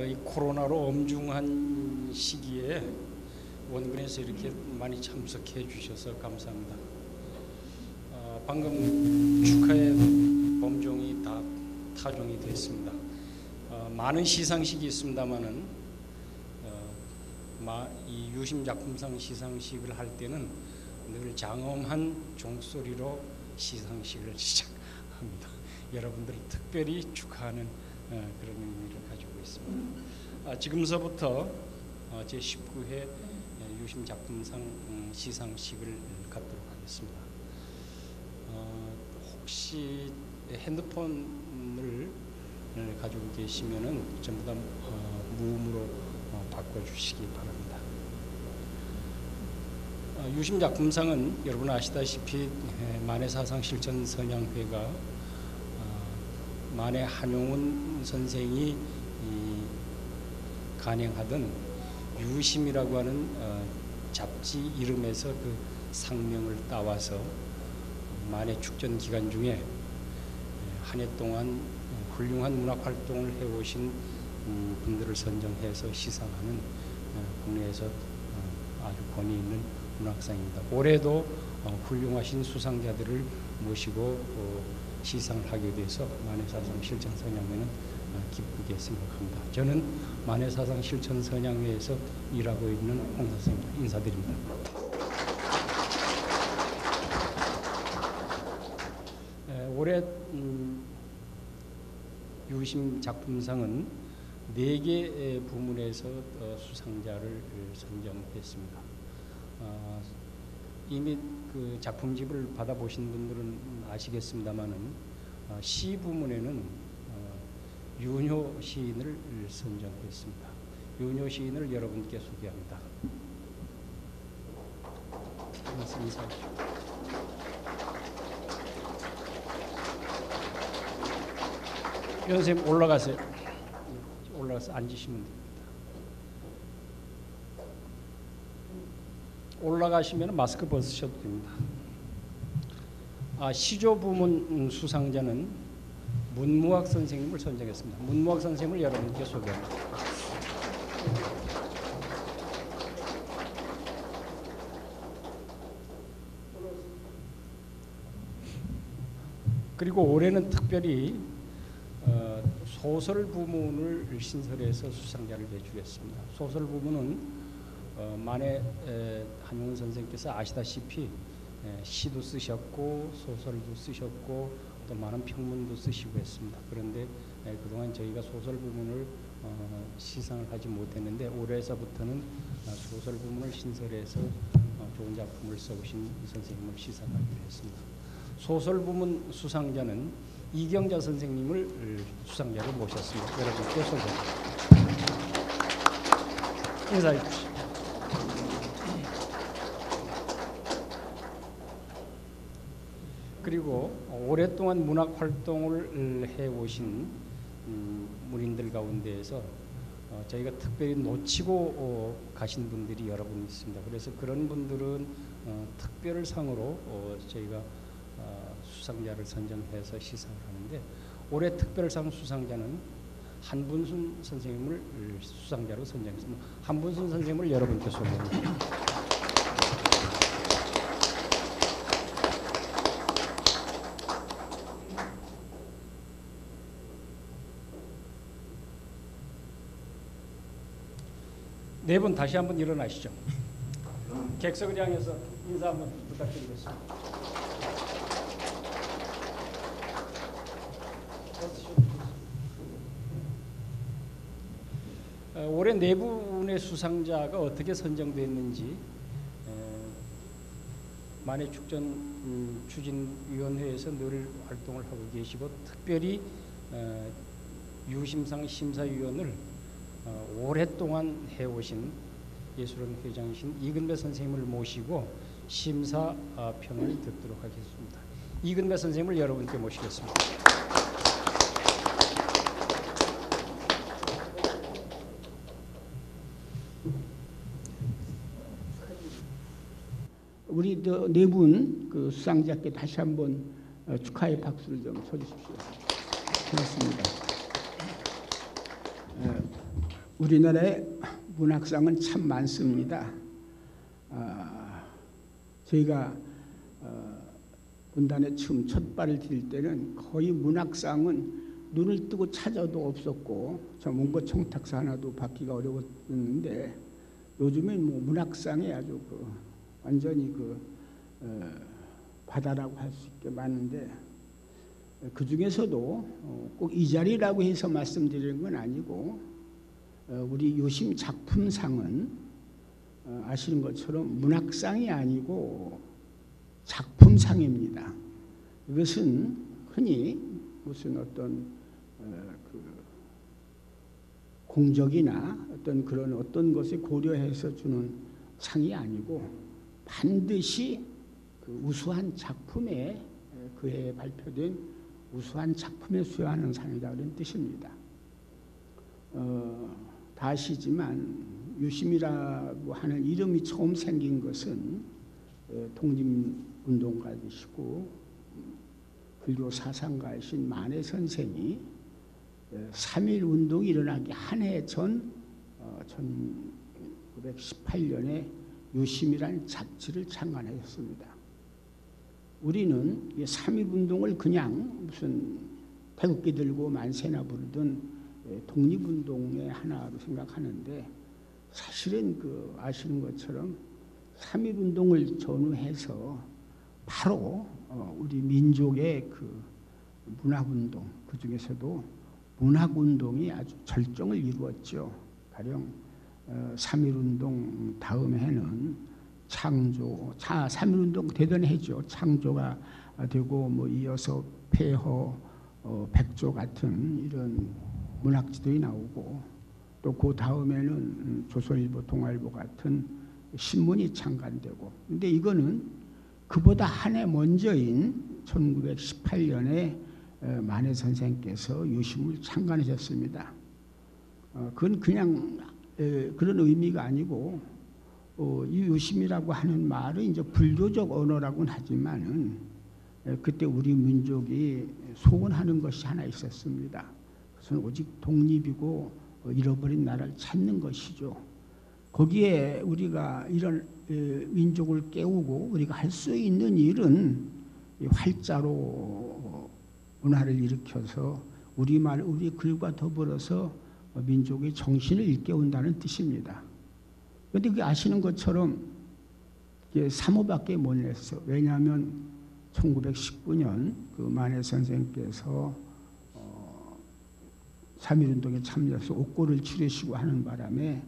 이 코로나로 엄중한 시기에 원근에서 이렇게 많이 참석해 주셔서 감사합니다. 방금 축하의 범종이 다 타종이 됐습니다. 많은 시상식이 있습니다만은 이 유심작품상 시상식을 할 때는 늘 장엄한 종소리로 시상식을 시작합니다. 여러분들을 특별히 축하하는 그런 의미를 가지고 있습니다. 지금서부터 제19회 유심작품상 시상식을 갖도록 하겠습니다. 혹시 핸드폰을 가지고 계시면은 전부 다 무음으로 바꿔주시기 바랍니다. 유심작품상은 여러분 아시다시피 만해사상실천선양회가 만해 한용운 선생이 간행하던 유심이라고 하는 잡지 이름에서 그 상명을 따와서 만해 축전 기간 중에 한 해 동안 훌륭한 문학 활동을 해오신 분들을 선정해서 시상하는 국내에서 아주 권위 있는 문학상입니다. 올해도 훌륭하신 수상자들을 모시고 시상을 하게 돼서 만해사상 실천선양회는 기쁘게 생각합니다. 저는 만해사상 실천선양회에서 일하고 있는 홍 선생입니다. 인사드립니다. 올해 유심작품상은 4개 부문에서 수상자를 선정했습니다. 이미 그 작품집을 받아보신 분들은 아시겠습니다만은 시 부문에는 윤효 시인을 선정했습니다. 윤효 시인을 여러분께 소개합니다. 인사하십시오. 윤 선생님 올라가세요. 올라가서 앉으시면 됩니다. 올라가시면 마스크 벗으셔도 됩니다. 시조 부문 수상자는 문무학 선생님을 선정했습니다. 문무학 선생님을 여러분께 소개합니다. 그리고 올해는 특별히 소설 부문을 신설해서 수상자를 배출했습니다. 소설 부문은 만해 한용운 선생님께서 아시다시피 시도 쓰셨고 소설도 쓰셨고 또 많은 평문도 쓰시고 했습니다. 그런데 그동안 저희가 소설 부문을 시상을 하지 못했는데 올해서부터는 소설 부문을 신설해서 좋은 작품을 써오신 선생님을 시상하기로 했습니다. 소설 부문 수상자는 이경자 선생님을 수상자로 모셨습니다. 여러분께 소개합니다. 인사해 주십시오. 그리고 오랫동안 문학 활동을 해오신 문인들 가운데에서 저희가 특별히 놓치고 가신 분들이 여러 분 있습니다. 그래서 그런 분들은 특별상으로 저희가 수상자를 선정해서 시상을 하는데 올해 특별상 수상자는 한분순 선생님을 수상자로 선정했습니다. 한분순 선생님을 여러분께 소개합니다. 네 분 다시 한번 일어나시죠. 객석을 향해서 인사 한번 부탁드리겠습니다. 올해 4분의 수상자가 어떻게 선정됐는지 만해축전 추진위원회에서 늘 활동을 하고 계시고 특별히 유심상 심사위원을 오랫동안 해오신 예술원 회장이신 이근배 선생님을 모시고 심사평을 듣도록 하겠습니다. 이근배 선생님을 여러분께 모시겠습니다. 우리 네 분 그 수상자께 다시 한번 축하의 박수를 좀 쳐주십시오. 고맙습니다. 우리나라의 문학상은 참 많습니다. 저희가 군단에 처음 첫 발을 디딜 때는 거의 문학상은 눈을 뜨고 찾아도 없었고 저 원고 청탁서 하나도 받기가 어려웠는데 요즘엔 뭐 문학상이 아주 완전히 바다라고 할 수 있게 많은데 그 중에서도 꼭 이 자리라고 해서 말씀드리는 건 아니고 우리 유심 작품상은 아시는 것처럼 문학상이 아니고 작품상입니다. 이것은 흔히 무슨 어떤 공적이나 어떤 것을 고려해서 주는 상이 아니고 반드시 그 우수한 작품에 그해 발표된 우수한 작품에 수여하는 상이다 그런 뜻입니다. 다 아시지만 유심이라고 하는 이름이 처음 생긴 것은 독립운동가이시고 불교 사상가이신 만해 선생이 3.1운동이 일어나기 한 해 전 1918년에 유심이라는 잡지를 창간하였습니다. 우리는 3.1운동을 그냥 무슨 태극기 들고 만세나 부르던 독립운동의 하나로 생각하는데 사실은 아시는 것처럼 3.1운동을 전후해서 바로 우리 민족의 문학운동, 그 중에서도 문학운동이 아주 절정을 이루었죠. 가령 3.1운동 다음 해는 3.1운동 대단했죠. 창조가 되고 뭐 이어서 폐허, 백조 같은 이런 문학지들이 나오고 또 그 다음에는 조선일보, 동아일보 같은 신문이 창간되고 근데 이거는 그보다 한 해 먼저인 1918년에 만해 선생께서 유심을 창간하셨습니다. 그건 그냥 그런 의미가 아니고 이 유심이라고 하는 말은 이제 불교적 언어라고는 하지만은 그때 우리 민족이 소원하는 것이 하나 있었습니다. 그것은 오직 독립이고 잃어버린 나라를 찾는 것이죠. 거기에 우리가 이런 민족을 깨우고 우리가 할 수 있는 일은 활자로 문화를 일으켜서 우리 글과 더불어서 민족의 정신을 일깨운다는 뜻입니다. 그런데 아시는 것처럼 3호밖에 못 냈어. 왜냐하면 1919년 만해 선생께서 3.1운동에 참여해서 옥고를 치르시고 하는 바람에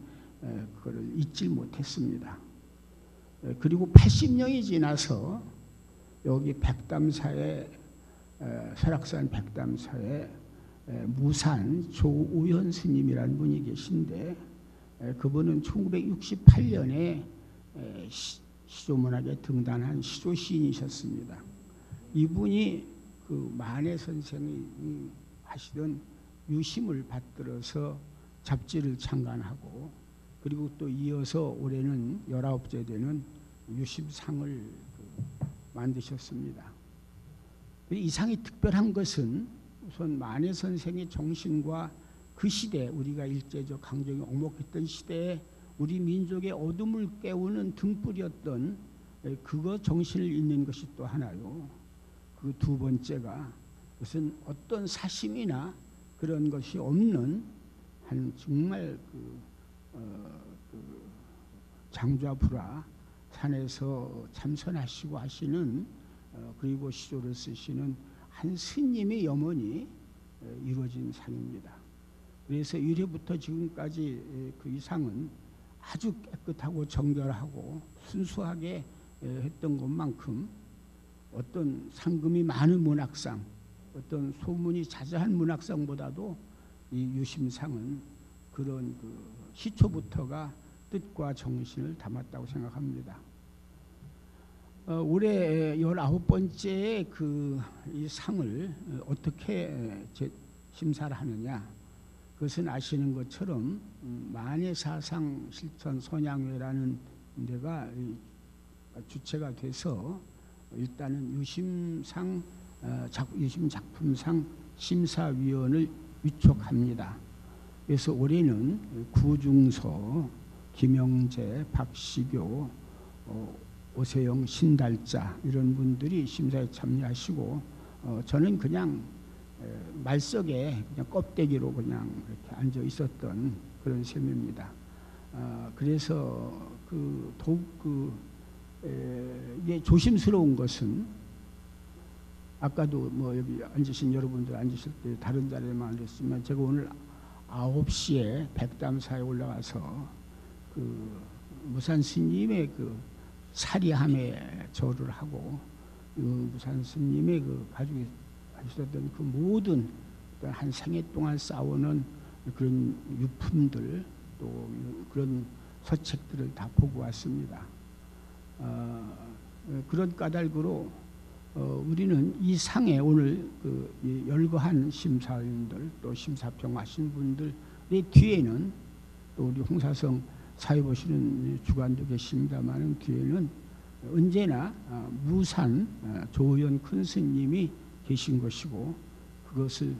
그거를 잊질 못했습니다. 그리고 80년이 지나서 여기 백담사에 설악산 백담사에 무산 조우현 스님이라는 분이 계신데 그분은 1968년에 시조문학에 등단한 시조시인이셨습니다. 이분이 만해 선생이 하시던 유심을 받들어서 잡지를 창간하고 그리고 또 이어서 올해는 19째 되는 유심상을 만드셨습니다. 이 상이 특별한 것은 우선 만해 선생의 정신과 그 시대 우리가 일제적 강점기 억목했던 시대에 우리 민족의 어둠을 깨우는 등불이었던 그거 정신을 잇는 것이 또 하나요. 그 두 번째가 무슨 어떤 사심이나 그런 것이 없는 한 정말 장좌불화 산에서 참선하시고 하시는 그리고 시조를 쓰시는 한 스님의 염원이 이루어진 상입니다. 그래서 이래부터 지금까지 이 상은 아주 깨끗하고 정결하고 순수하게 했던 것만큼 어떤 상금이 많은 문학상, 어떤 소문이 자자한 문학상보다도 이 유심상은 그런 시초부터가 뜻과 정신을 담았다고 생각합니다. 올해 19번째 이 상을 어떻게 심사를 하느냐? 그것은 아시는 것처럼 만해사상 실천 선양회라는 데가 주체가 돼서 일단은 유심상 유심 작품상 심사위원을 위촉합니다. 그래서 올해는 구중서, 김영재, 박시교, 오세영, 신달자 이런 분들이 심사에 참여하시고 저는 그냥 말석에 그냥 껍데기로 그냥 이렇게 앉아 있었던 그런 셈입니다. 그래서 더욱 이게 조심스러운 것은 아까도 뭐 여기 앉으신 여러분들 앉으실 때 다른 자리에만 앉았지만 제가 오늘 9시에 백담사에 올라가서 무산 스님의 사리함에 절을 하고 무산 스님의 가지고 하셨던 모든 한 생애 동안 쌓아오는 그런 유품들 또 그런 서책들을 다 보고 왔습니다. 그런 까닭으로 우리는 이 상에 오늘 열거한 심사위원들 또 심사평하신 분들의 뒤에는 또 우리 홍사성 사회 보시는 주관도 계십니다만 뒤에는 언제나 무산 조의원 큰 스님이 계신 것이고 그것을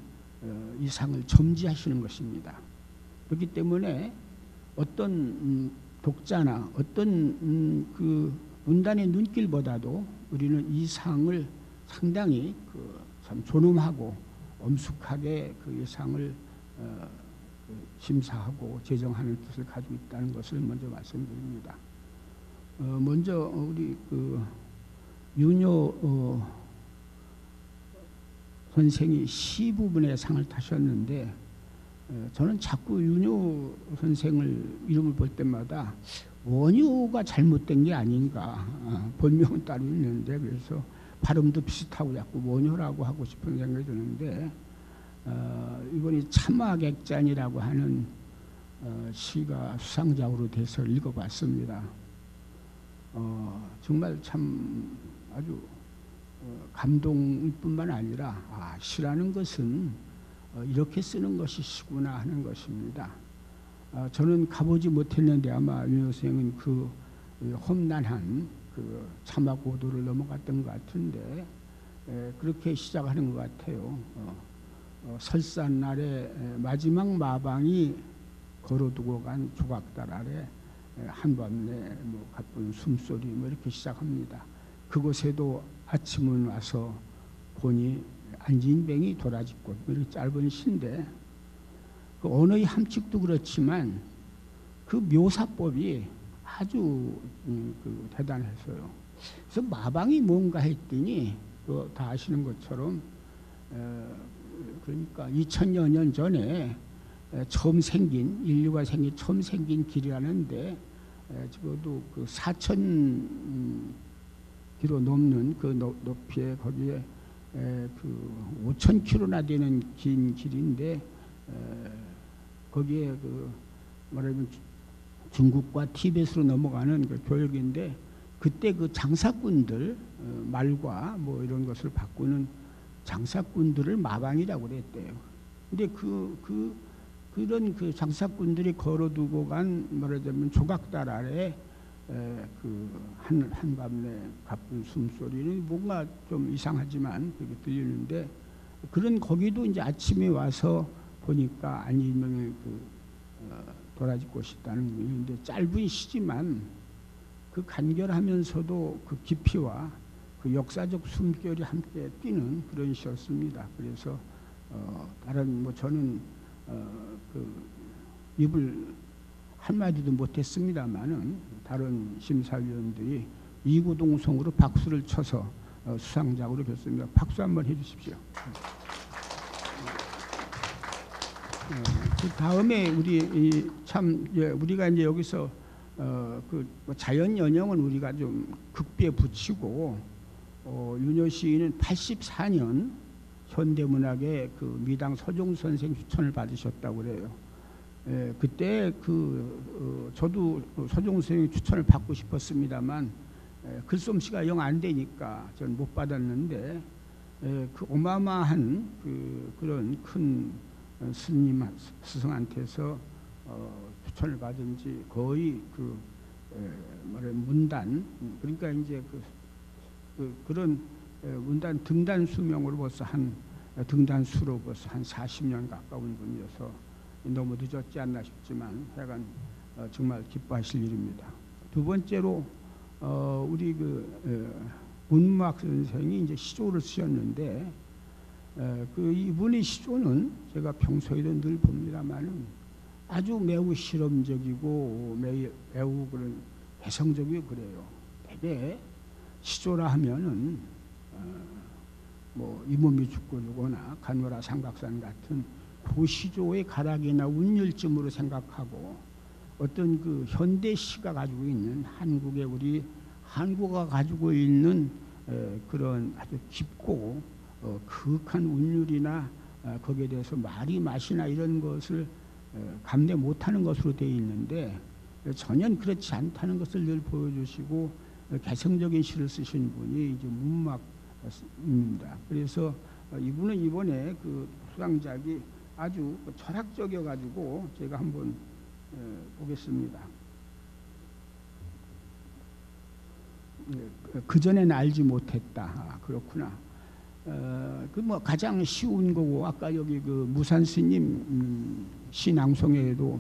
이 상을 점지하시는 것입니다. 그렇기 때문에 어떤 독자나 어떤 문단의 눈길보다도 우리는 이 상을 상당히 참 존엄하고 엄숙하게 이 상을 심사하고 제정하는 뜻을 가지고 있다는 것을 먼저 말씀드립니다. 먼저 우리 윤효 선생이 시 부분의 상을 타셨는데 저는 자꾸 윤효 선생을 이름을 볼 때마다 원효가 잘못된 게 아닌가. 본명은 따로 있는데 그래서 발음도 비슷하고 자꾸 원효라고 하고 싶은 생각이 드는데 이번에 참화객잔이라고 하는 시가 수상작으로 돼서 읽어봤습니다. 정말 참 아주 감동일 뿐만 아니라 시라는 것은 이렇게 쓰는 것이 시구나 하는 것입니다. 저는 가보지 못했는데 아마 윤 선생은 험난한 참화고도를 넘어갔던 것 같은데 그렇게 시작하는 것 같아요. 설산날에 마지막 마방이 걸어두고 간 조각달 아래 한밤내 가쁜 숨소리 이렇게 시작합니다. 그곳에도 아침은 와서 보니 안진뱅이 도라지꽃 이렇게 짧은 시인데 언어의 함축도 그렇지만 그 묘사법이 아주 대단했어요. 그래서 마방이 뭔가 했더니 다 아시는 것처럼 그러니까 2000여 년 전에 처음 생긴 인류가 처음 생긴 길이라는데 적어도 4000km 넘는 높이에 거기에 5000km나 되는 긴 길인데 거기에 말하면 중국과 티벳으로 넘어가는 교역인데 그때 장사꾼들 말과 뭐 이런 것을 바꾸는 장사꾼들을 마방이라고 그랬대요. 근데 그런 장사꾼들이 걸어두고 간 말하자면 조각달 아래 한밤내 가쁜 숨소리는 뭔가 좀 이상하지만 그렇게 들리는데 그런 거기도 이제 아침에 와서 보니까 안진뱅의 도라지꽃이 있다는 것인데 짧은 시지만 간결하면서도 깊이와 역사적 숨결이 함께 뛰는 그런 시였습니다. 그래서 다른 저는 입을 한마디도 못했습니다만은 다른 심사위원들이 이구동성으로 박수를 쳐서 수상작으로 됐습니다. 박수 한번 해주십시오. 그 다음에 우리가 이제 여기서 자연 연영은 우리가 좀 극비에 붙이고 윤효 시인은 84년 현대문학의 미당 서종 선생 추천을 받으셨다고 그래요. 그때 저도 서종 선생의 추천을 받고 싶었습니다만 글솜씨가 영 안 되니까 저는 못 받았는데 어마어마한 그런 큰 스님 스승한테서 추천을 받은 지 거의 문단 그러니까 이제 그런 문단 등단 수명으로 등단 수로 벌써 한 40년 가까운 분이어서 너무 늦었지 않나 싶지만 하여간 정말 기뻐하실 일입니다. 두 번째로 우리 문무학 선생이 이제 시조를 쓰셨는데 이분의 시조는 제가 평소에도 늘 봅니다만은 아주 매우 실험적이고 매우 그런 개성적이고 그래요. 대개 시조라 하면은 뭐 이 몸이 죽고 죽거나 간호라 삼각산 같은 고시조의 가락이나 운율쯤으로 생각하고 어떤 그 현대 시가 가지고 있는 우리 한국어가 가지고 있는 그런 아주 깊고 그윽한 운율이나 거기에 대해서 말이 맛이나 이런 것을 감내 못하는 것으로 되어 있는데 전혀 그렇지 않다는 것을 늘 보여주시고 개성적인 시를 쓰신 분이 이제 문막입니다. 그래서 이분은 이번에 그 수상작이 아주 철학적이어 가지고 제가 한번 보겠습니다. 그 전에는 알지 못했다. 그렇구나. 그 뭐 가장 쉬운 거고 아까 여기 그 무산 스님 시 낭송에도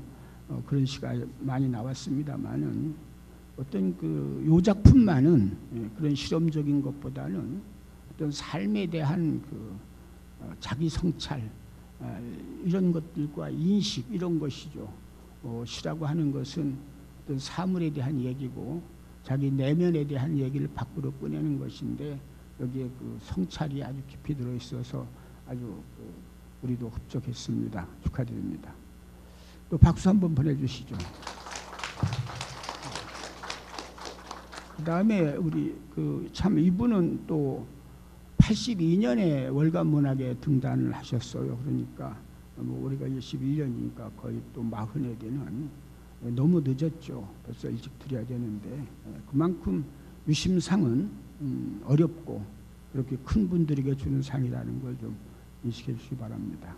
그런 시가 많이 나왔습니다만은 어떤 그 요 작품만은 그런 실험적인 것보다는 어떤 삶에 대한 그 자기 성찰 이런 것들과 인식 이런 것이죠. 시라고 하는 것은 어떤 사물에 대한 얘기고 자기 내면에 대한 얘기를 밖으로 꺼내는 것인데 여기에 그 성찰이 아주 깊이 들어 있어서 아주 우리도 흡족했습니다. 축하드립니다. 또 박수 한번 보내주시죠. 그 다음에 우리 참 이분은 또 82년에 월간문학에 등단을 하셨어요. 그러니까 뭐 우리가 21년이니까 거의 또 40에 되는 너무 늦었죠. 벌써 일찍 드려야 되는데 그만큼 유심상은 어렵고 그렇게 큰 분들에게 주는 상이라는 걸 좀 인식해 주시기 바랍니다.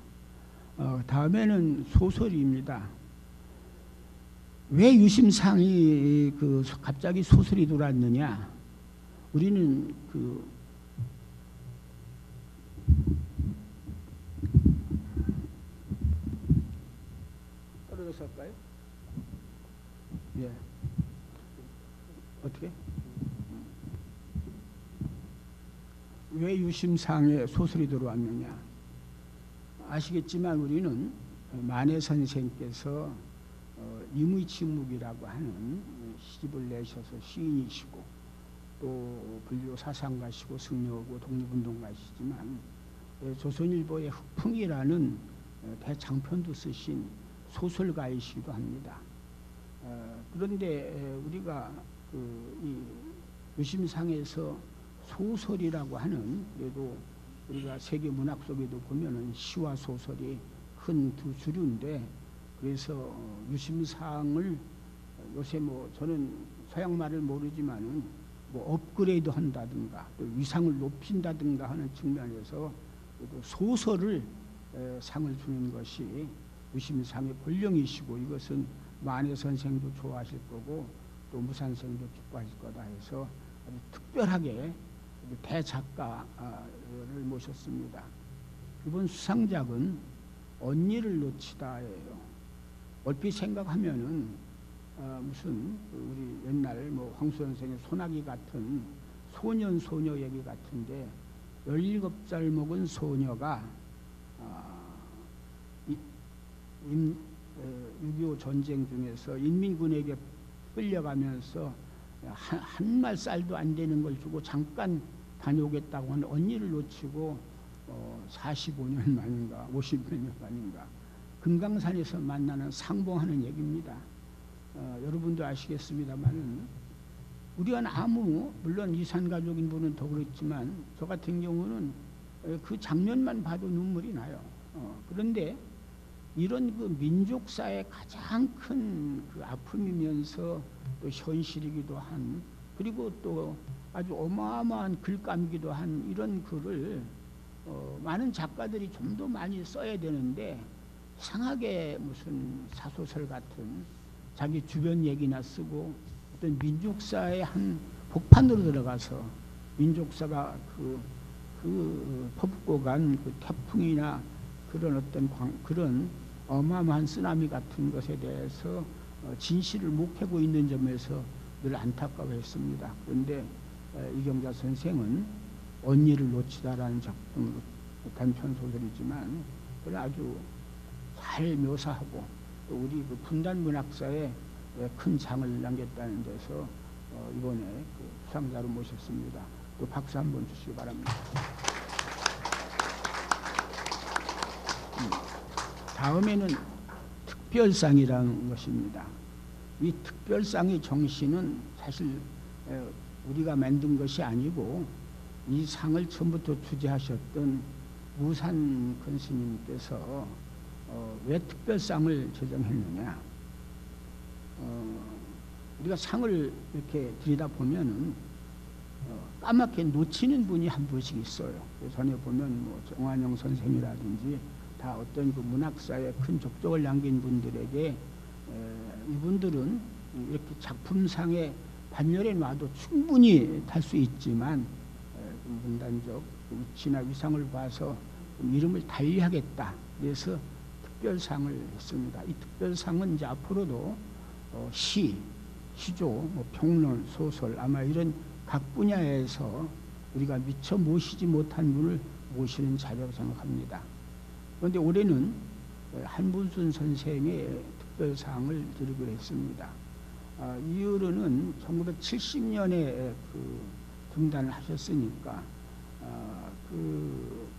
다음에는 소설입니다. 왜 유심상이 갑자기 소설이 돌았느냐? 우리는 떨어져서 할까요? 예. 어떻게? 왜 유심상에 소설이 들어왔느냐? 아시겠지만 우리는 만해 선생께서 임의침묵이라고 하는 시집을 내셔서 시인이시고 또 불교 사상가시고 승려고 독립운동가시지만 조선일보의 흑풍이라는 대장편도 쓰신 소설가이시기도 합니다. 그런데 우리가 이 유심상에서 소설이라고 하는 그래도 우리가 세계 문학 속에도 보면은 시와 소설이 큰 두 주류인데 그래서 유심상을 요새 뭐 저는 서양 말을 모르지만은 뭐 업그레이드 한다든가 또 위상을 높인다든가 하는 측면에서 소설을 상을 주는 것이 유심상의 본령이시고 이것은 만해 선생도 좋아하실 거고 또 무산 선생도 기뻐하실 거다 해서 아주 특별하게 대작가를 모셨습니다. 이번 수상작은 언니를 놓치다예요. 얼핏 생각하면은 무슨 우리 옛날 뭐 황수 선생의 소나기 같은 소년 소녀 얘기 같은데 17살 먹은 소녀가 6.25 전쟁 중에서 인민군에게 끌려가면서 한 말 쌀도 안 되는 걸 주고 잠깐 다녀오겠다고 하는 언니를 놓치고 45년 만인가 50년 만인가 금강산에서 만나는 상봉하는 얘기입니다. 여러분도 아시겠습니다만은 우리가 물론 이산가족인 분은 더 그렇지만 저 같은 경우는 그 장면만 봐도 눈물이 나요. 그런데 이런 그 민족사의 가장 큰 그 아픔이면서 또 현실이기도 한 그리고 또 아주 어마어마한 글감이기도 한 이런 글을 많은 작가들이 좀 더 많이 써야 되는데 이상하게 무슨 사소설 같은 자기 주변 얘기나 쓰고 어떤 민족사의 한 복판으로 들어가서 민족사가 퍼붓고 간 그 태풍이나 그런 어떤 그런 어마어마한 쓰나미 같은 것에 대해서 진실을 못 캐고 있는 점에서 늘 안타까워했습니다. 그런데 이경자 선생은 언니를 놓치다라는 작품으로 단편 소설이지만 그걸 아주 잘 묘사하고 또 우리 그 분단 문학사에 큰 장을 남겼다는 데서 이번에 그 수상자로 모셨습니다. 또 박수 한번 주시기 바랍니다. 다음에는 특별상이라는 것입니다. 이 특별상의 정신은 사실 우리가 만든 것이 아니고 이 상을 처음부터 주재하셨던 무산 큰 스님께서 왜 특별상을 제정했느냐. 우리가 상을 이렇게 들여다보면은 까맣게 놓치는 분이 한 분씩 있어요. 전에 보면 뭐 정환영 선생이라든지 다 어떤 그 문학사에 큰 족적을 남긴 분들에게 이분들은 이렇게 작품상에 반열에 놔도 충분히 탈 수 있지만 문단적 위치나 위상을 봐서 이름을 달리하겠다. 그래서 특별상을 했습니다. 이 특별상은 이제 앞으로도 시, 시조, 뭐 평론, 소설 아마 이런 각 분야에서 우리가 미처 모시지 못한 분을 모시는 자리라고 생각합니다. 그런데 올해는 한분순 선생의 특별상을 드리기로 했습니다. 이유로는 1970년에 그 등단을 하셨으니까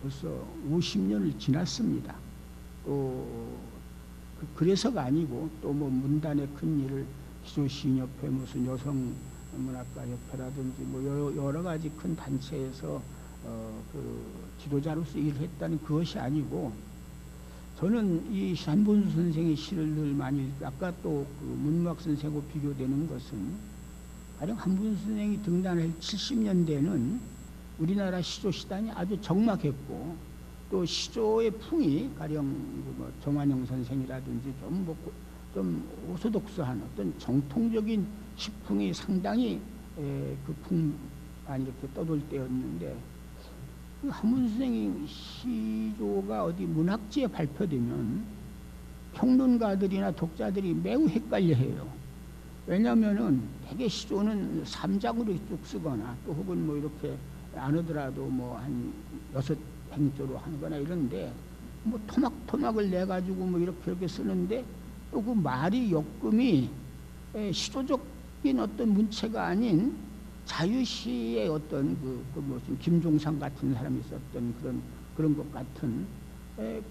벌써 50년을 지났습니다. 또 그래서가 아니고 또 뭐 문단의 큰 일을 기조시인협회 무슨 여성문학가협회라든지 뭐 여러 가지 큰 단체에서 그 지도자로서 일을 했다는 그것이 아니고 저는 이 한분수 선생의 시를 늘 많이 아까 또 그 문무학 선생하고 비교되는 것은 가령 한분수 선생이 등단할 70년대는 우리나라 시조 시단이 아주 적막했고 또 시조의 풍이 가령 뭐 정환영 선생이라든지 좀 오소독스한 어떤 정통적인 시풍이 상당히 그 풍만 이렇게 떠돌 때였는데 한문수 선생의 시조가 어디 문학지에 발표되면 평론가들이나 독자들이 매우 헷갈려해요. 왜냐하면은 대개 시조는 3장으로 쭉 쓰거나 또 혹은 뭐 이렇게 안 하더라도 뭐 한 6행조로 하거나 이런데 뭐 토막토막을 내 가지고 뭐 이렇게 쓰는데 또 그 말이 역금이 시조적인 어떤 문체가 아닌 자유시의 어떤 뭐 김종상 같은 사람이 썼던 그런 것 같은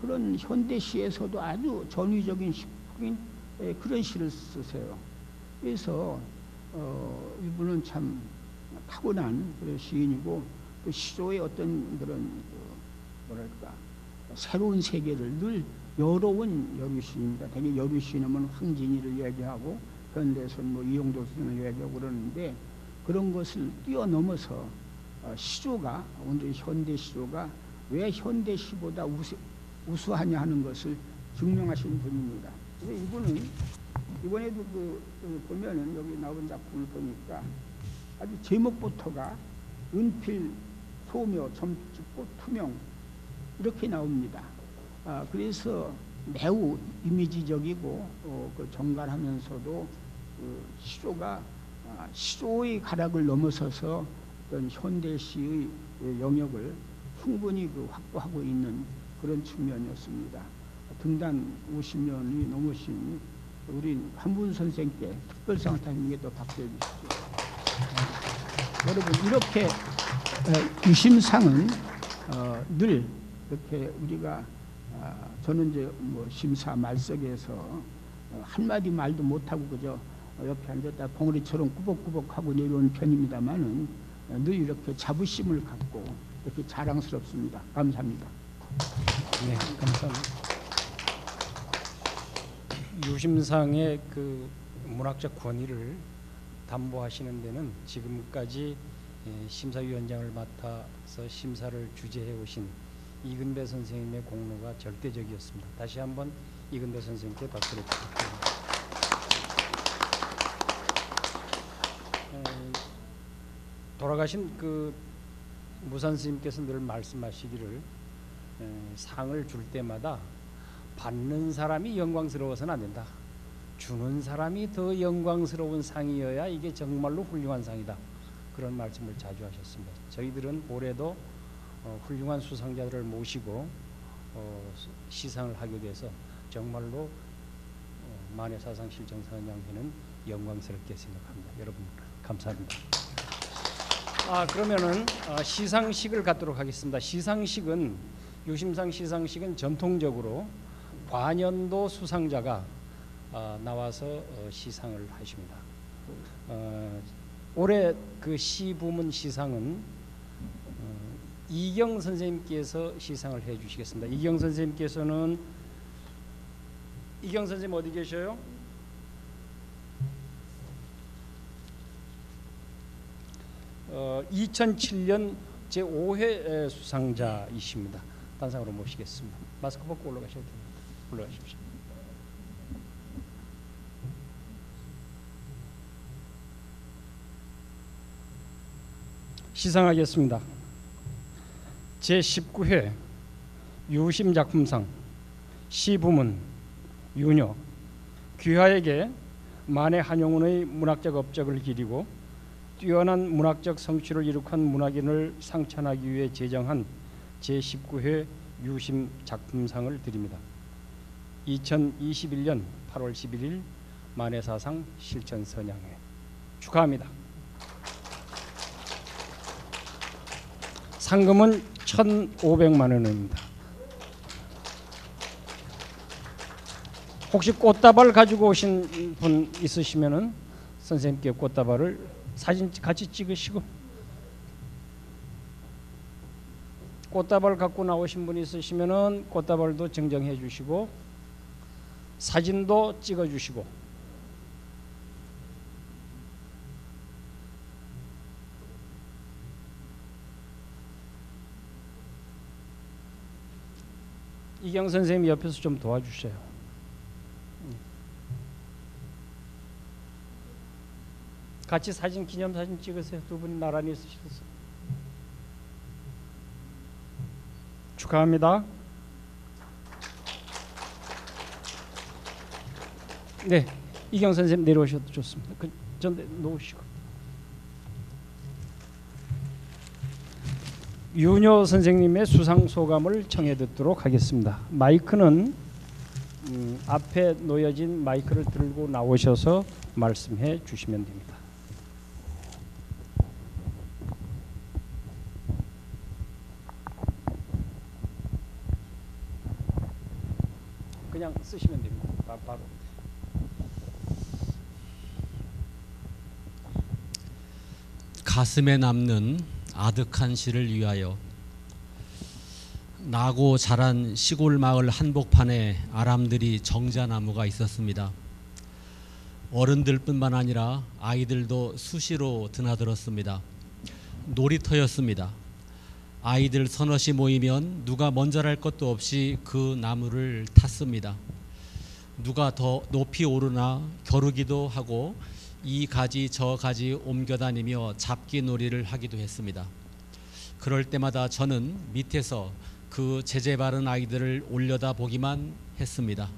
그런 현대시에서도 아주 전위적인 시풍인 그런 시를 쓰세요. 그래서 이분은 참 타고난 그런 시인이고 또 시조의 어떤 그런 뭐랄까 새로운 세계를 늘 열어온 여류시인입니다. 대개 여류시인은 황진이를 얘기하고 현대에서는 뭐 이용도 선생을 얘기하고 그러는데 그런 것을 뛰어넘어서 시조가 오늘 현대 시조가 왜 현대 시보다 우수하냐 하는 것을 증명하신 분입니다. 그래서 이분은 이번에도 보면은 여기 나온 작품을 보니까 아주 제목부터가 은필, 소묘, 점찍고 투명 이렇게 나옵니다. 그래서 매우 이미지적이고 그 정갈하면서도 시조가 시조의 가락을 넘어서서 어떤 현대시의 영역을 충분히 확보하고 있는 그런 측면이었습니다. 등단 50년이 넘으신 우리 한분 선생께 특별상을 타는 게 또 박수해 주십시오. 여러분 이렇게 유심상은 늘 이렇게 우리가 저는 이제 뭐 심사 말석에서 한마디 말도 못하고 그저 옆에 앉았다 봉우리처럼 꾸벅꾸벅하고 내려온 편입니다만은 늘 이렇게 자부심을 갖고 이렇게 자랑스럽습니다. 감사합니다. 네, 감사합니다. 유심상의 그 문학적 권위를 담보하시는 데는 지금까지 심사위원장을 맡아서 심사를 주재해 오신 이근배 선생님의 공로가 절대적이었습니다. 다시 한번 이근배 선생님께 박수를 부탁드립니다. 돌아가신 그 무산 스님께서 늘 말씀하시기를 상을 줄 때마다 받는 사람이 영광스러워서는 안 된다. 주는 사람이 더 영광스러운 상이어야 이게 정말로 훌륭한 상이다. 그런 말씀을 자주 하셨습니다. 저희들은 올해도 훌륭한 수상자들을 모시고 시상을 하게 돼서 정말로 만해사상 실정선양회는 영광스럽게 생각합니다. 여러분 감사합니다. 그러면은 시상식을 갖도록 하겠습니다. 시상식은 유심상 시상식은 전통적으로 관연도 수상자가 나와서 시상을 하십니다. 올해 그 시 부문 시상은 이경 선생님께서 시상을 해주시겠습니다. 이경 선생님께서는 이경 선생님 어디 계셔요? 어, 2007년 제5회 수상자이십니다. 단상으로 모시겠습니다. 마스크 벗고 올라가셔도 됩니다. 올라가십시오. 시상하겠습니다. 제19회 유심작품상 시부문 윤여 귀하에게 만해 한용운의 문학적 업적을 기리고 뛰어난 문학적 성취를 이룩한 문학인을 상찬하기 위해 제정한 제19회 유심작품상을 드립니다. 2021년 8월 11일 만해사상 실천선양회 축하합니다. 상금은 1,500만 원입니다. 혹시 꽃다발 가지고 오신 분 있으시면은 선생님께 꽃다발을 사진 같이 찍으시고, 꽃다발 갖고 나오신 분 있으시면은 꽃다발도 증정해 주시고 사진도 찍어 주시고, 이경 선생님 옆에서 좀 도와주세요. 같이 사진 기념사진 찍으세요. 두 분이 나란히 있으셔서. 축하합니다. 네, 이경 선생님 내려오셔도 좋습니다. 그 전에 놓으시고. 윤여 선생님의 수상 소감을 청해 듣도록 하겠습니다. 마이크는 앞에 놓여진 마이크를 들고 나오셔서 말씀해 주시면 됩니다. 그냥 쓰시면 됩니다. 바로. 가슴에 남는 아득한 시를 위하여. 나고 자란 시골 마을 한복판에 아람들이 정자나무가 있었습니다. 어른들뿐만 아니라 아이들도 수시로 드나들었습니다. 놀이터였습니다. 아이들 서너시 모이면 누가 먼저랄 것도 없이 그 나무를 탔습니다. 누가 더 높이 오르나 겨루기도 하고 이 가지 저 가지 옮겨다니며 잡기 놀이를 하기도 했습니다. 그럴 때마다 저는 밑에서 그 제재 바른 아이들을 올려다 보기만 했습니다.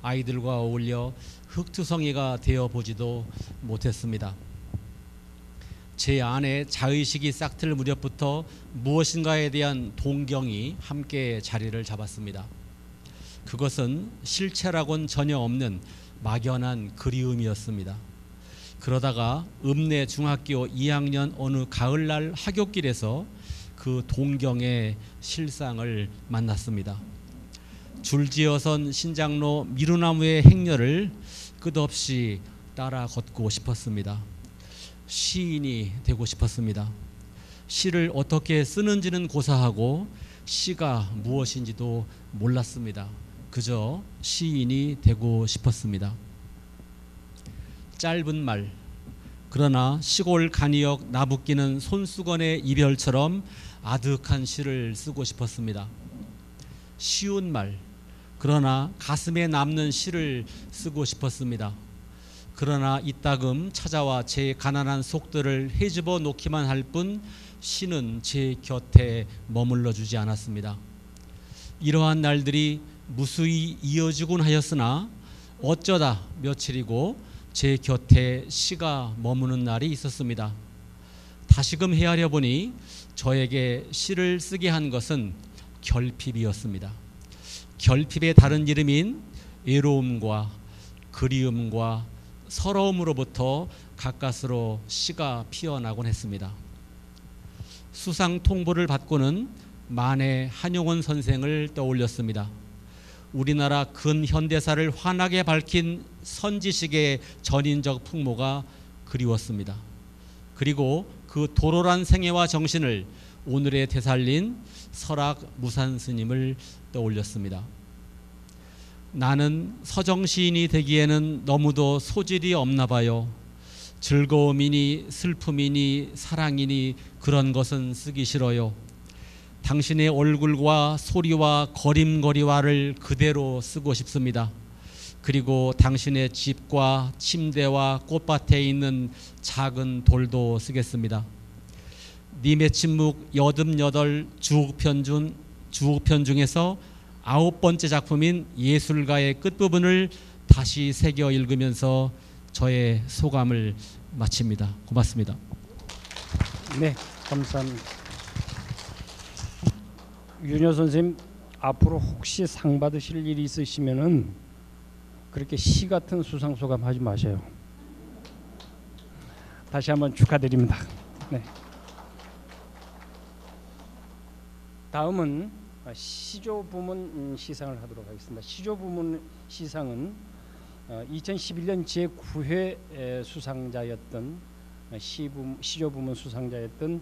아이들과 어울려 흙투성이가 되어 보지도 못했습니다. 제 안에 자의식이 싹틀 무렵부터 무엇인가에 대한 동경이 함께 자리를 잡았습니다. 그것은 실체라고는 전혀 없는 막연한 그리움이었습니다. 그러다가 읍내 중학교 2학년 어느 가을날 하굣길에서 그 동경의 실상을 만났습니다. 줄지어선 신장로 미루나무의 행렬을 끝없이 따라 걷고 싶었습니다. 시인이 되고 싶었습니다. 시를 어떻게 쓰는지는 고사하고 시가 무엇인지도 몰랐습니다. 그저 시인이 되고 싶었습니다. 짧은 말, 그러나 시골 간이역 나붓기는 손수건의 이별처럼 아득한 시를 쓰고 싶었습니다. 쉬운 말, 그러나 가슴에 남는 시를 쓰고 싶었습니다. 그러나 이따금 찾아와 제 가난한 속들을 헤집어 놓기만 할 뿐 시는 제 곁에 머물러 주지 않았습니다. 이러한 날들이 무수히 이어지곤 하였으나 어쩌다 며칠이고 제 곁에 시가 머무는 날이 있었습니다. 다시금 헤아려 보니 저에게 시를 쓰게 한 것은 결핍이었습니다. 결핍의 다른 이름인 외로움과 그리움과 서러움으로부터 가까스로 시가 피어나곤 했습니다. 수상 통보를 받고는 만해 한용운 선생을 떠올렸습니다. 우리나라 근현대사를 환하게 밝힌 선지식의 전인적 풍모가 그리웠습니다. 그리고 그 도로란 생애와 정신을 오늘에 되살린 설악 무산 스님을 떠올렸습니다. 나는 서정시인이 되기에는 너무도 소질이 없나 봐요. 즐거움이니 슬픔이니 사랑이니 그런 것은 쓰기 싫어요. 당신의 얼굴과 소리와 거림거리와를 그대로 쓰고 싶습니다. 그리고 당신의 집과 침대와 꽃밭에 있는 작은 돌도 쓰겠습니다. 님의 침묵 88 주옥편 중에서 9번째 작품인 예술가의 끝부분을 다시 새겨 읽으면서 저의 소감을 마칩니다. 고맙습니다. 네, 감사합니다. 윤여 선생님, 앞으로 혹시 상 받으실 일이 있으시면은 그렇게 시 같은 수상 소감 하지 마세요. 다시 한번 축하드립니다. 네. 다음은 시조 부문 시상을 하도록 하겠습니다. 시조 부문 시상은 2011년 제9회 수상자였던 시조 부문 수상자였던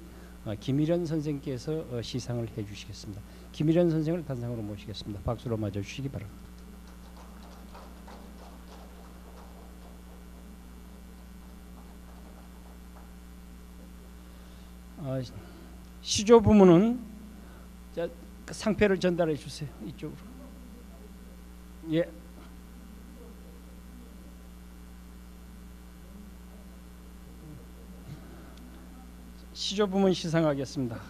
김일현 선생께서 시상을 해주시겠습니다. 김일현 선생을 단상으로 모시겠습니다. 박수로 맞아주시기 바랍니다. 시조 부문은 상패를 전달해 주세요. 이쪽으로. 예. 시조 부문 시상하겠습니다.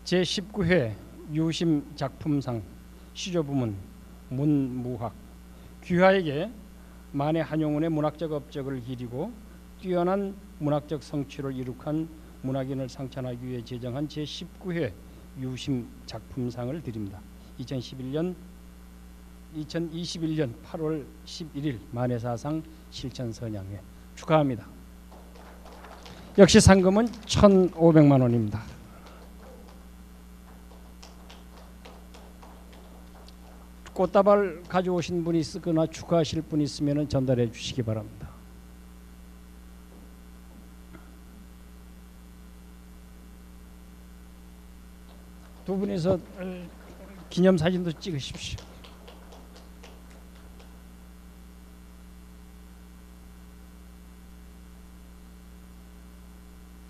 제19회 유심 작품상 시조 부문 문무학 귀하에게 만해 한용운의 문학적 업적을 기리고 뛰어난 문학적 성취를 이룩한 문학인을 상찬하기 위해 제정한 제19회 유심 작품상을 드립니다. 2021년 8월 11일 만해사상 실천선양회 축하합니다. 역시 상금은 1,500만 원입니다. 꽃다발 가져오신 분이 있거나 축하하실 분이 있으면 전달해 주시기 바랍니다. 두 분이서 기념사진도 찍으십시오.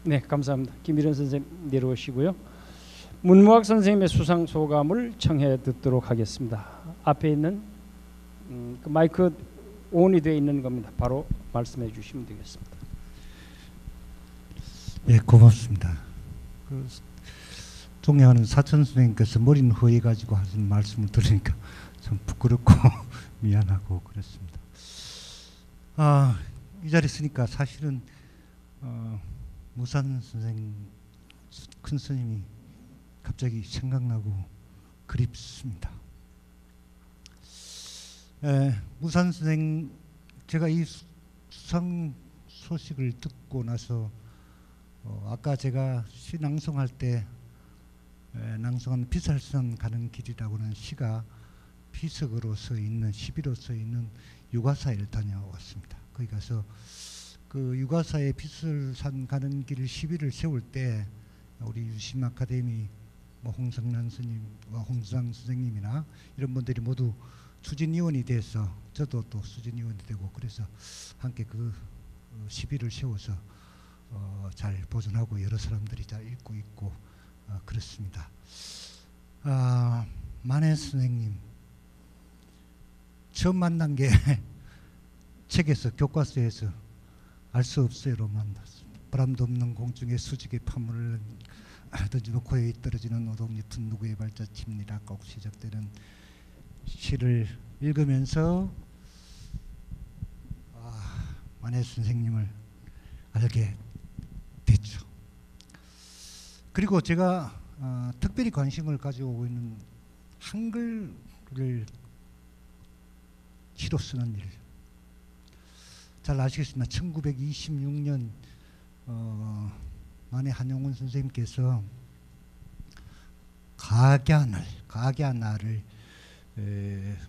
네, 감사합니다. 김일현 선생님 내려오시고요. 문무학 선생님의 수상 소감을 청해 듣도록 하겠습니다. 앞에 있는 그 마이크 온이 되어 있는 겁니다. 바로 말씀해 주시면 되겠습니다. 네, 고맙습니다. 존경하는 사천 선생님께서 머리는 허해 가지고 하신 말씀을 들으니까 좀 부끄럽고 미안하고 그렇습니다. 이 자리에 있으니까 사실은 무산 선생 큰 스님이 갑자기 생각나고 그립습니다. 무산 선생 제가 이 수상 소식을 듣고 나서 아까 제가 시 낭송할 때 낭송한 비살선 가는 길이라고는 시가 비석으로 써 있는 시비로 써 있는 유가사를 다녀왔습니다. 거기 가서 그 유가사의 비설산 가는 길 시비를 세울 때 우리 유심 아카데미 홍성란 스님, 홍수상 선생님이나 이런 분들이 모두 추진위원이 돼서 저도 또 추진위원이 되고 그래서 함께 그 시비를 세워서 잘 보존하고 여러 사람들이 잘 읽고 있고 그렇습니다. 만해 선생님 처음 만난 게 책에서 교과서에서 알 수 없어요로 만났습니다. 바람도 없는 공중에 수직의 파문을 던지고 고요히 떨어지는 오동잎은 누구의 발자취입니다. 꼭 시작되는 시를 읽으면서 만해 선생님을 알게 됐죠. 그리고 제가 특별히 관심을 가지고 있는 한글을 시로 쓰는 일. 잘 아시겠습니다. 1926년 만해 한용운 선생님께서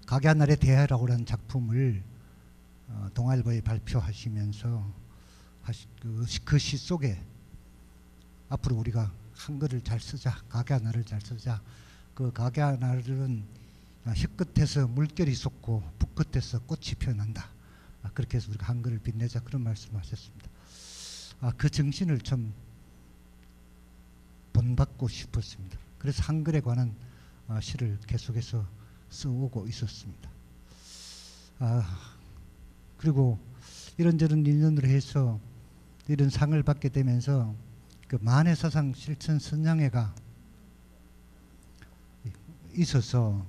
각야날의 대하라고 하는 작품을 동아일보에 발표하시면서 그 시 속에 앞으로 우리가 한글을 잘 쓰자, 각야날을 잘 쓰자. 그 각야날은 혀끝에서 물결이 솟고 붓끝에서 꽃이 피어난다. 그렇게 해서 우리가 한글을 빛내자, 그런 말씀하셨습니다. 그 정신을 좀 본받고 싶었습니다. 그래서 한글에 관한 시를 계속해서 써오고 있었습니다. 그리고 이런저런 인연으로 해서 이런 상을 받게 되면서 그 만해사상 실천 선양회가 있어서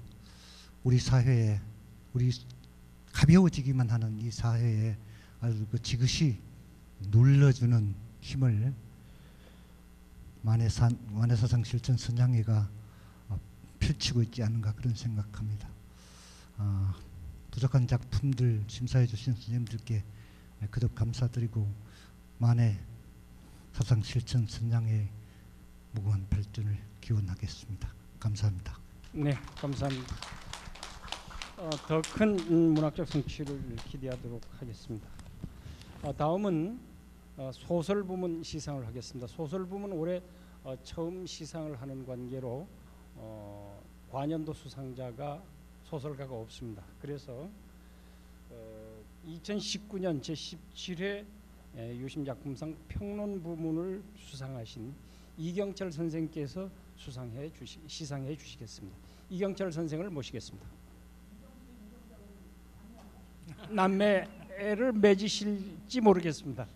우리 사회에, 우리 가벼워지기만 하는 이 사회에 아주 그 지그시 눌러주는 힘을 만해사상 실천 선양회가 펼치고 있지 않은가, 그런 생각합니다. 부족한 작품들 심사해 주신 선생님들께 거듭 감사드리고 만해사상 실천 선양회의 무궁한 발전을 기원하겠습니다. 감사합니다. 네, 감사합니다. 더 큰 문학적 성취를 기대하도록 하겠습니다. 다음은 소설 부문 시상을 하겠습니다. 소설 부문 올해 처음 시상을 하는 관계로 관연도 수상자가 소설가가 없습니다. 그래서 2019년 제17회 유심작품상 평론 부문을 수상하신 이경철 선생께서 시상해 주시겠습니다. 이경철 선생을 모시겠습니다. 남매를 맺으실지 모르겠습니다.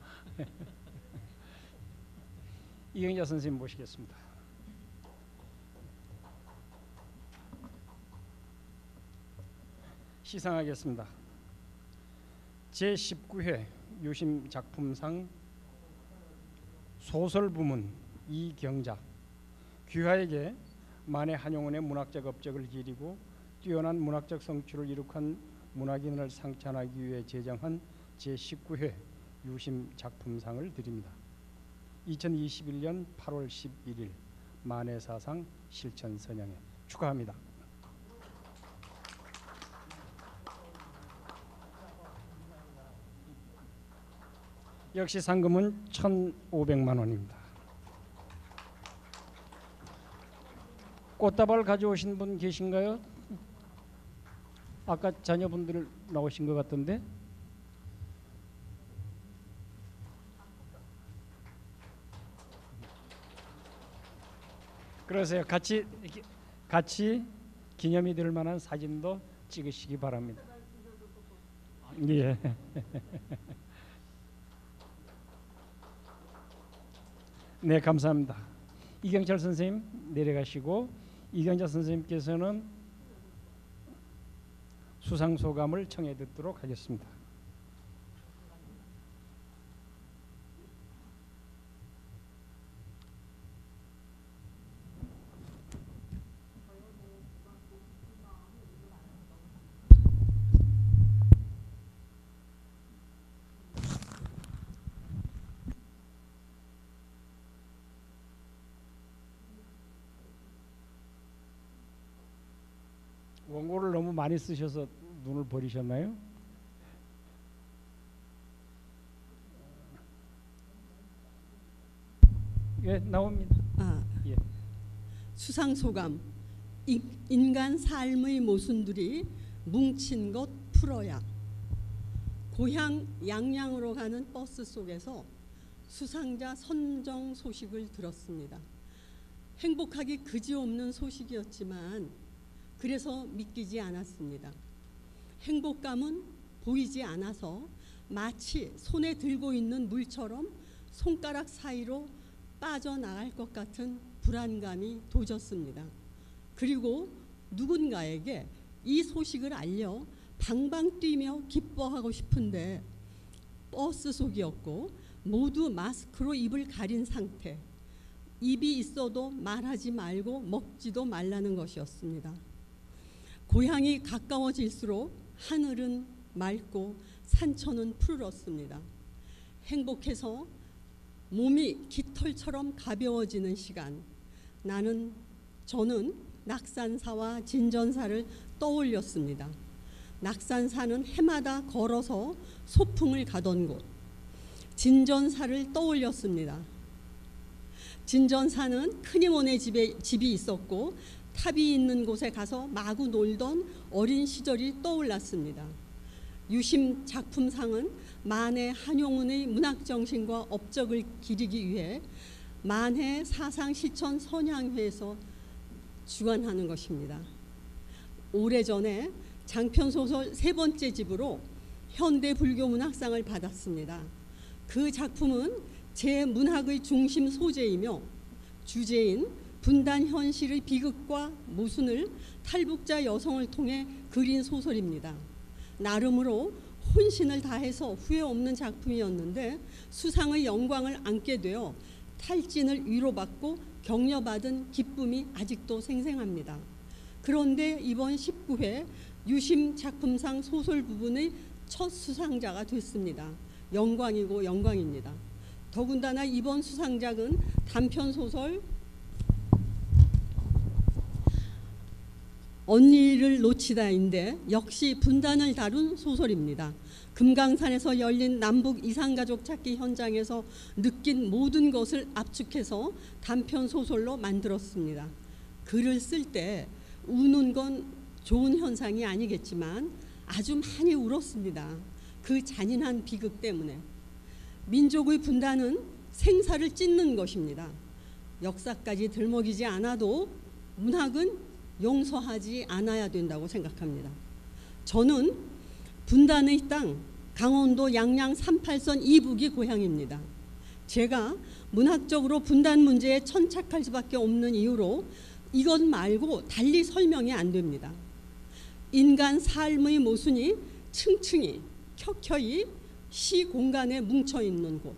이경철 선생님 모시겠습니다. 시상하겠습니다. 제19회 유심작품상 소설 부문 이경자, 귀하에게 만해 한용운의 문학적 업적을 기리고 뛰어난 문학적 성취를 이룩한 문학인을 상찬하기 위해 제정한 제19회 유심작품상을 드립니다. 2021년 8월 11일 만해사상 실천선양회 축하합니다. 역시 상금은 1,500만 원입니다. 꽃다발 가져오신 분 계신가요? 아까 자녀분들 나오신 것 같던데. 그러세요. 같이 기념이 될 만한 사진도 찍으시기 바랍니다. 예. 네, 감사합니다. 이경철 선생님 내려가시고 이경철 선생님께서는 수상 소감을 청해 듣도록 하겠습니다. 원고를 너무 많이 쓰셔서 눈을 버리셨나요? 예, 나옵니다. 예. 수상 소감. 인간 삶의 모순들이 뭉친 것 풀어야. 고향 양양으로 가는 버스 속에서 수상자 선정 소식을 들었습니다. 행복하기 그지없는 소식이었지만 그래서 믿기지 않았습니다. 행복감은 보이지 않아서 마치 손에 들고 있는 물처럼 손가락 사이로 빠져나갈 것 같은 불안감이 도졌습니다. 그리고 누군가에게 이 소식을 알려 방방 뛰며 기뻐하고 싶은데 버스 속이었고 모두 마스크로 입을 가린 상태. 입이 있어도 말하지 말고 먹지도 말라는 것이었습니다. 고향이 가까워질수록 하늘은 맑고 산천은 푸르렀습니다. 행복해서 몸이 깃털처럼 가벼워지는 시간. 저는 낙산사와 진전사를 떠올렸습니다. 낙산사는 해마다 걸어서 소풍을 가던 곳. 진전사를 떠올렸습니다. 진전사는 큰이모네 집이 있었고 탑이 있는 곳에 가서 마구 놀던 어린 시절이 떠올랐습니다. 유심 작품상은 만해 한용운의 문학정신과 업적을 기리기 위해 만해 사상실천 선양회에서 주관하는 것입니다. 오래전에 장편소설 3번째 집으로 현대불교문학상을 받았습니다. 그 작품은 제 문학의 중심 소재이며 주제인 분단 현실의 비극과 모순을 탈북자 여성을 통해 그린 소설입니다. 나름으로 혼신을 다해서 후회 없는 작품이었는데 수상의 영광을 안게 되어 탈진을 위로받고 격려받은 기쁨이 아직도 생생합니다. 그런데 이번 19회 유심 작품상 소설 부분의 첫 수상자가 됐습니다. 영광이고 영광입니다. 더군다나 이번 수상작은 단편소설 언니를 놓치다인데 역시 분단을 다룬 소설입니다. 금강산에서 열린 남북 이산가족 찾기 현장에서 느낀 모든 것을 압축해서 단편 소설로 만들었습니다. 글을 쓸 때 우는 건 좋은 현상이 아니겠지만 아주 많이 울었습니다. 그 잔인한 비극 때문에. 민족의 분단은 생사를 찢는 것입니다. 역사까지 들먹이지 않아도 문학은 용서하지 않아야 된다고 생각합니다. 저는 분단의 땅 강원도 양양 38선 이북이 고향입니다. 제가 문학적으로 분단 문제에 천착할 수밖에 없는 이유로 이것 말고 달리 설명이 안 됩니다. 인간 삶의 모순이 층층이 켜켜이 시 공간에 뭉쳐있는 곳.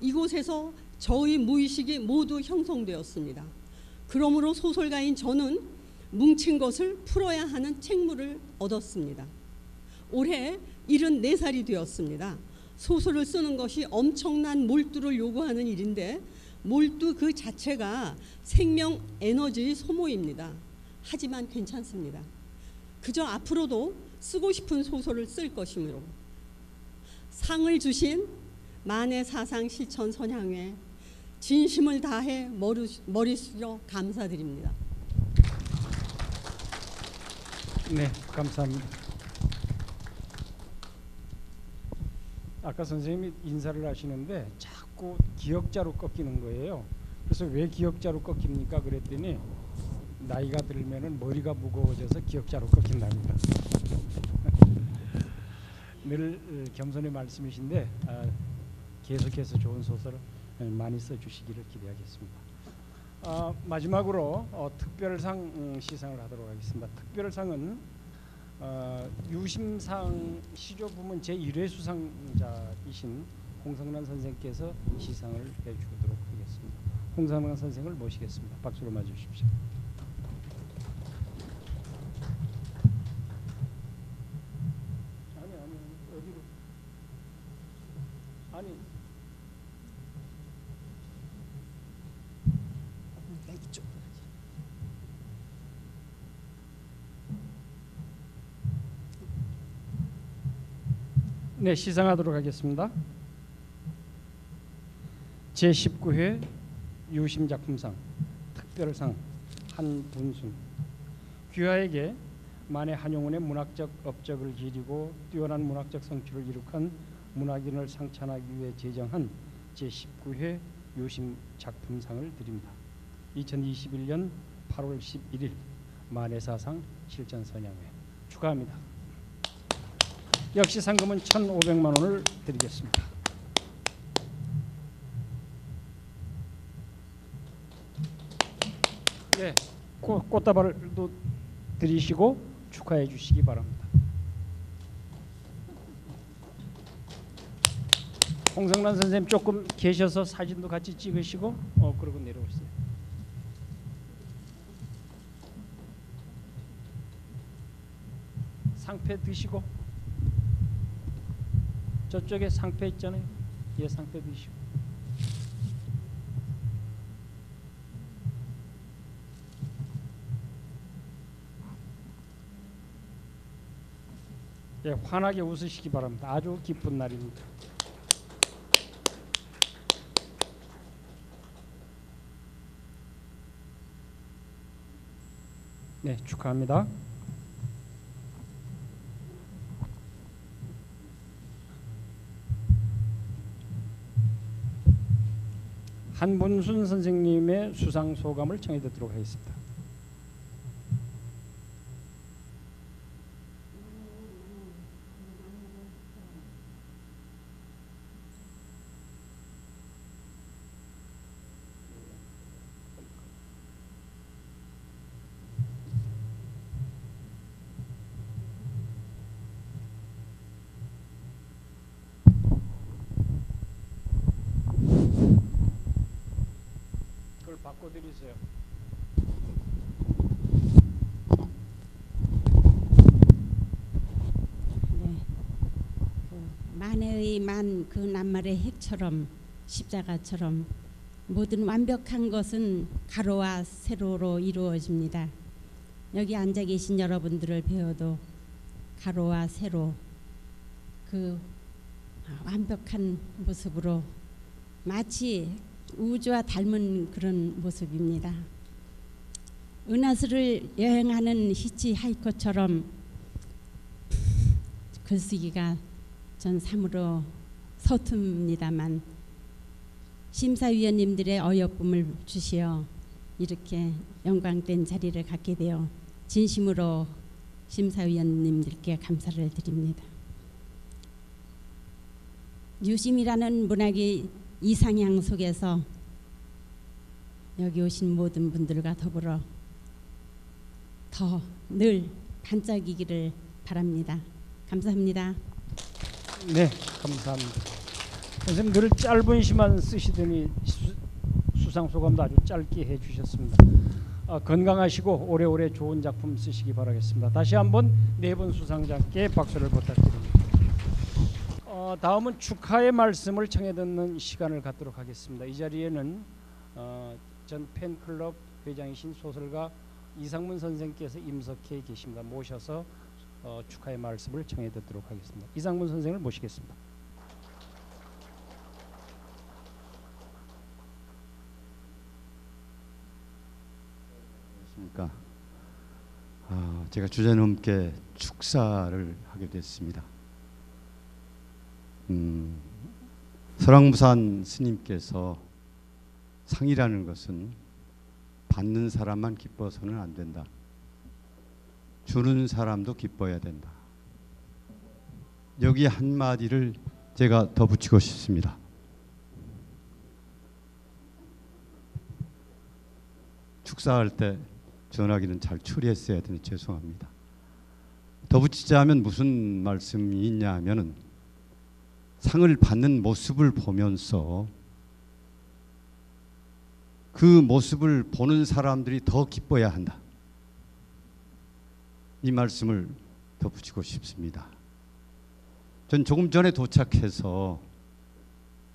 이곳에서 저의 무의식이 모두 형성되었습니다. 그러므로 소설가인 저는 뭉친 것을 풀어야 하는 책무를 얻었습니다. 올해 74살이 되었습니다. 소설을 쓰는 것이 엄청난 몰두를 요구하는 일인데 몰두 그 자체가 생명 에너지의 소모입니다. 하지만 괜찮습니다. 그저 앞으로도 쓰고 싶은 소설을 쓸 것이므로. 상을 주신 만해 사상 실천 선양회 진심을 다해 머리 숙여 감사드립니다. 네, 감사합니다. 아까 선생님이 인사를 하시는데 자꾸 기역자로 꺾이는 거예요. 그래서 왜 기역자로 꺾입니까? 그랬더니 나이가 들면은 머리가 무거워져서 기역자로 꺾인답니다. 늘 겸손의 말씀이신데 계속해서 좋은 소설 많이 써주시기를 기대하겠습니다. 마지막으로 특별상 시상을 하도록 하겠습니다. 특별상은 유심상 시조 부문 제1회 수상자이신 홍성란 선생께서 시상을 해주도록 하겠습니다. 홍성란 선생을 모시겠습니다. 박수로 맞으십시오. 아니 어디로? 아니. 네, 시상하도록 하겠습니다. 제19회 유심작품상 특별상 한분순. 귀하에게 만해 한용운의 문학적 업적을 기리고 뛰어난 문학적 성취를 이룩한 문학인을 상찬하기 위해 제정한 제19회 유심작품상을 드립니다. 2021년 8월 11일 만해사상 실천선양회 축하합니다. 역시 상금은 1,500만 원을 드리겠습니다. 네, 꽃다발도 드리시고 축하해 주시기 바랍니다. 홍성란 선생님 조금 계셔서 사진도 같이 찍으시고 그러고 내려오세요. 상패 드시고 저쪽에 상패 있잖아요. 예, 상패 드시고. 예, 환하게 웃으시기 바랍니다. 아주 기쁜 날입니다. 네, 축하합니다. 한문순 선생님의 수상 소감을 청해 듣도록 하겠습니다. 그걸 바꿔드리세요. 네. 만해의 만 그 낱말의 핵처럼 십자가처럼 모든 완벽한 것은 가로와 세로로 이루어집니다. 여기 앉아 계신 여러분들을 배워도 가로와 세로 그 완벽한 모습으로 마치 우주와 닮은 그런 모습입니다. 은하수를 여행하는 히치하이커처럼 글쓰기가 전 참으로 서툽니다만 심사위원님들의 어여쁨을 주시어 이렇게 영광된 자리를 갖게 되어 진심으로 심사위원님들께 감사를 드립니다. 유심이라는 문학의 이상향 속에서 여기 오신 모든 분들과 더불어 더 늘 반짝이기를 바랍니다. 감사합니다. 네, 감사합니다. 선생님 늘 짧은 시만 쓰시더니 수상 소감도 아주 짧게 해주셨습니다. 건강하시고 오래오래 좋은 작품 쓰시기 바라겠습니다. 다시 한번 네 분 수상자께 박수를 부탁드립니다. 다음은 축하의 말씀을 청해 듣는 시간을 갖도록 하겠습니다. 이 자리에는 전 팬클럽 회장이신 소설가 이상문 선생께서 임석해 계십니다. 모셔서 축하의 말씀을 청해 듣도록 하겠습니다. 이상문 선생을 모시겠습니다. 안녕하십니까. 제가 주제넘게 축사를 하게 됐습니다. 설왕무산 스님께서 상이라는 것은 받는 사람만 기뻐서는 안 된다. 주는 사람도 기뻐야 된다. 여기 한마디를 제가 덧붙이고 싶습니다. 축사할 때 전화기는 잘 처리했어야 되는데 죄송합니다. 덧붙이자면 무슨 말씀이 있냐 하면은 상을 받는 모습을 보면서 그 모습을 보는 사람들이 더 기뻐야 한다. 이 말씀을 덧붙이고 싶습니다. 전 조금 전에 도착해서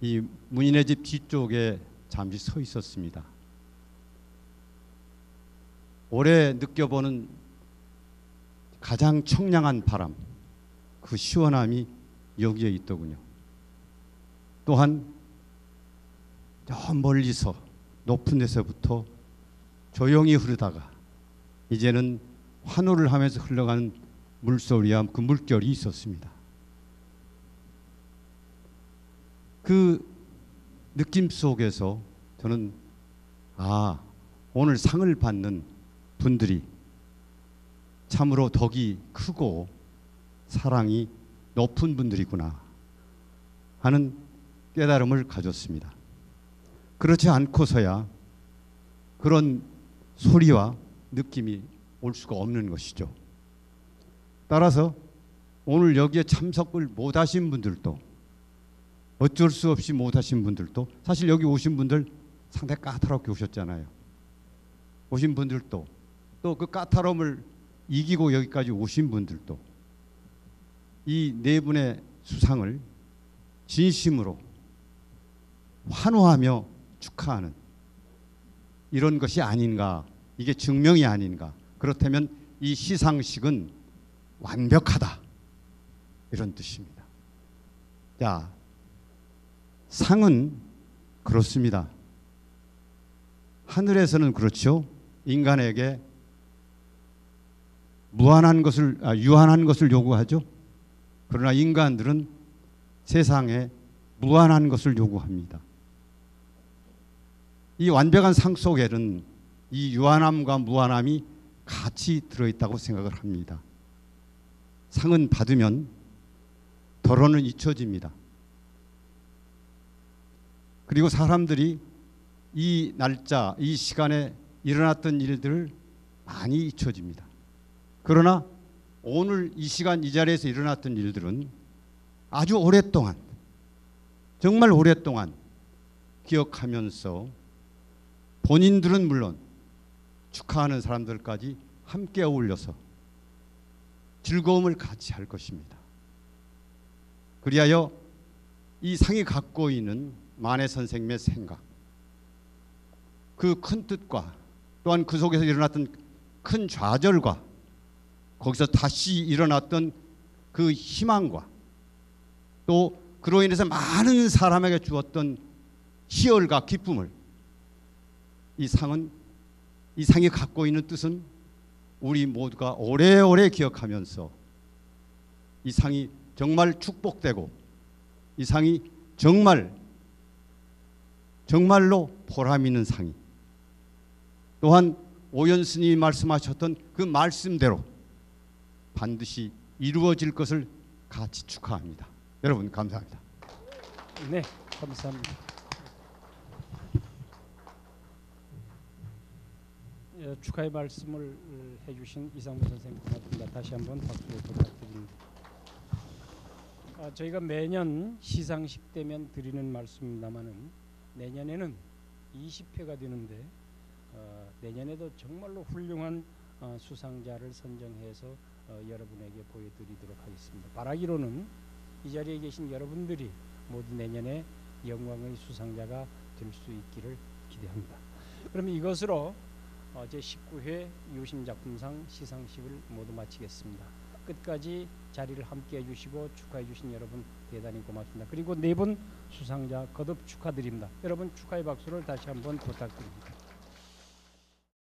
이 문인의 집 뒤쪽에 잠시 서 있었습니다. 올해 느껴보는 가장 청량한 바람, 그 시원함이 여기에 있더군요. 또한 저 멀리서 높은 데서부터 조용히 흐르다가 이제는 환호를 하면서 흘러가는 물소리와 그 물결이 있었습니다. 그 느낌 속에서 저는 오늘 상을 받는 분들이 참으로 덕이 크고 사랑이 높은 분들이구나 하는 깨달음을 가졌습니다. 그렇지 않고서야 그런 소리와 느낌이 올 수가 없는 것이죠. 따라서 오늘 여기에 참석을 못하신 분들도, 어쩔 수 없이 못하신 분들도, 사실 여기 오신 분들 상당히 까다롭게 오셨잖아요. 오신 분들도, 또 그 까다로움을 이기고 여기까지 오신 분들도 이 네 분의 수상을 진심으로 환호하며 축하하는 이런 것이 아닌가, 이게 증명이 아닌가. 그렇다면 이 시상식은 완벽하다, 이런 뜻입니다. 자, 상은 그렇습니다. 하늘에서는 그렇죠. 인간에게 유한한 것을 요구하죠. 그러나 인간들은 세상에 무한한 것을 요구합니다. 이 완벽한 상 속에는 이 유한함과 무한함이 같이 들어있다고 생각을 합니다. 상은 받으면 덜어는 잊혀집니다. 그리고 사람들이 이 날짜, 이 시간에 일어났던 일들을 많이 잊혀집니다. 그러나 오늘 이 시간 이 자리에서 일어났던 일들은 아주 오랫동안, 정말 오랫동안 기억하면서 본인들은 물론 축하하는 사람들까지 함께 어울려서 즐거움을 같이 할 것입니다. 그리하여 이 상이 갖고 있는 만해 선생님의 생각, 그 큰 뜻과 또한 그 속에서 일어났던 큰 좌절과 거기서 다시 일어났던 그 희망과 또 그로 인해서 많은 사람에게 주었던 희열과 기쁨을, 이 상이 갖고 있는 뜻은 우리 모두가 오래오래 기억하면서 이 상이 정말 축복되고 이 상이 정말로 보람 있는 상이, 또한 오연 스님이 말씀하셨던 그 말씀대로 반드시 이루어질 것을 같이 축하합니다. 여러분 감사합니다. 네, 감사합니다. 축하의 말씀을 해주신 이상무 선생님 고맙습니다. 다시 한번 박수 부탁드립니다. 저희가 매년 시상식 때면 드리는 말씀입니다마는 내년에는 20회가 되는데 내년에도 정말로 훌륭한 수상자를 선정해서 여러분에게 보여드리도록 하겠습니다. 바라기로는 이 자리에 계신 여러분들이 모두 내년에 영광의 수상자가 될 수 있기를 기대합니다. 그러면 이것으로 제19회 유심작품상 시상식을 모두 마치겠습니다. 끝까지 자리를 함께 해주시고 축하해 주신 여러분 대단히 고맙습니다. 그리고 네 분 수상자 거듭 축하드립니다. 여러분 축하의 박수를 다시 한번 부탁드립니다.